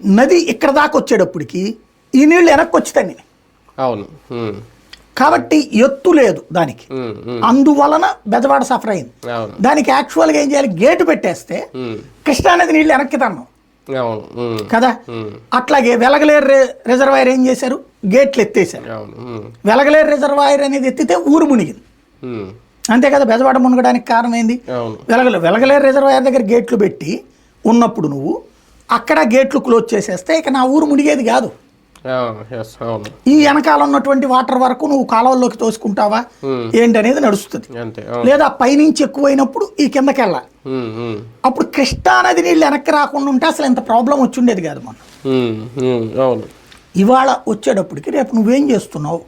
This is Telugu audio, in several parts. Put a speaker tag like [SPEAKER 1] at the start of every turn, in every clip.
[SPEAKER 1] నది ఇక్కడ దాకా వచ్చేటప్పటికి ఈ నీళ్లు వెనక్కి వచ్చుతాయి.
[SPEAKER 2] అవును.
[SPEAKER 1] కాబట్టి ఎత్తు లేదు దానికి, అందువలన బెజవాడ సఫర్ అయింది. దానికి యాక్చువల్గా ఏం చేయాలి, గేటు పెట్టేస్తే కృష్ణానది నీళ్ళు వెనక్కి తన్నాం కదా. అట్లాగే వెలగలేరు రిజర్వాయర్ ఏం చేశారు, గేట్లు ఎత్తేసారు. వెలగలేరు రిజర్వాయర్ అనేది ఎత్తితే ఊరు మునిగింది అంతే కదా. బెజవాడ మునగడానికి కారణం ఏంది, వెలగలేరు రిజర్వాయర్ దగ్గర గేట్లు పెట్టి ఉన్నప్పుడు నువ్వు అక్కడ గేట్లు క్లోజ్ చేసేస్తే ఇక నా ఊరు మునిగేది కాదు. ఈ వెనకాల ఉన్నటువంటి వాటర్ వరకు నువ్వు కాలువల్లోకి తోసుకుంటావా ఏంటనేది నడుస్తుంది. లేదా పైనుంచి ఎక్కువైనప్పుడు ఈ కిందకి వెళ్ళాలి. అప్పుడు కృష్ణానది నీళ్ళు వెనక్కి రాకుండా ఉంటే అసలు ఎంత ప్రాబ్లం వచ్చి ఉండేది కాదు. మనం ఇవాళ వచ్చేటప్పటికి రేపు నువ్వేం చేస్తున్నావు,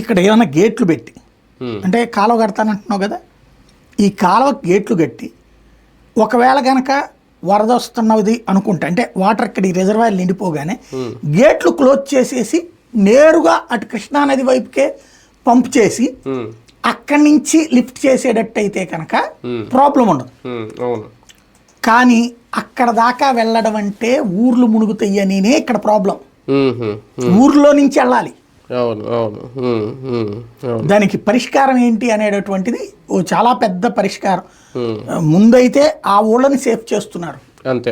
[SPEAKER 1] ఇక్కడ ఏమైనా గేట్లు పెట్టి, అంటే కాలువ కడతానంటున్నావు కదా, ఈ కాలువ గేట్లు కట్టి ఒకవేళ కనుక వరద వస్తున్నది అనుకుంటా, అంటే వాటర్ ఇక్కడ ఈ రిజర్వాయర్ నిండిపోగానే గేట్లు క్లోజ్ చేసేసి నేరుగా అటు కృష్ణానది వైపుకే పంప్ చేసి అక్కడి నుంచి లిఫ్ట్ చేసేటట్టయితే కనుక ప్రాబ్లం ఉండదు. కానీ అక్కడ దాకా వెళ్ళడం అంటే ఊర్లు మునుగుతాయి అనినే ఇక్కడ ప్రాబ్లం. ఊర్లో నుంచి వెళ్ళాలి. దానికి పరిష్కారం ఏంటి అనేటటువంటిది చాలా పెద్ద పరిష్కారం. ముందైతే ఆ ఊళ్ళని సేఫ్ చేస్తున్నారు
[SPEAKER 2] అంతే.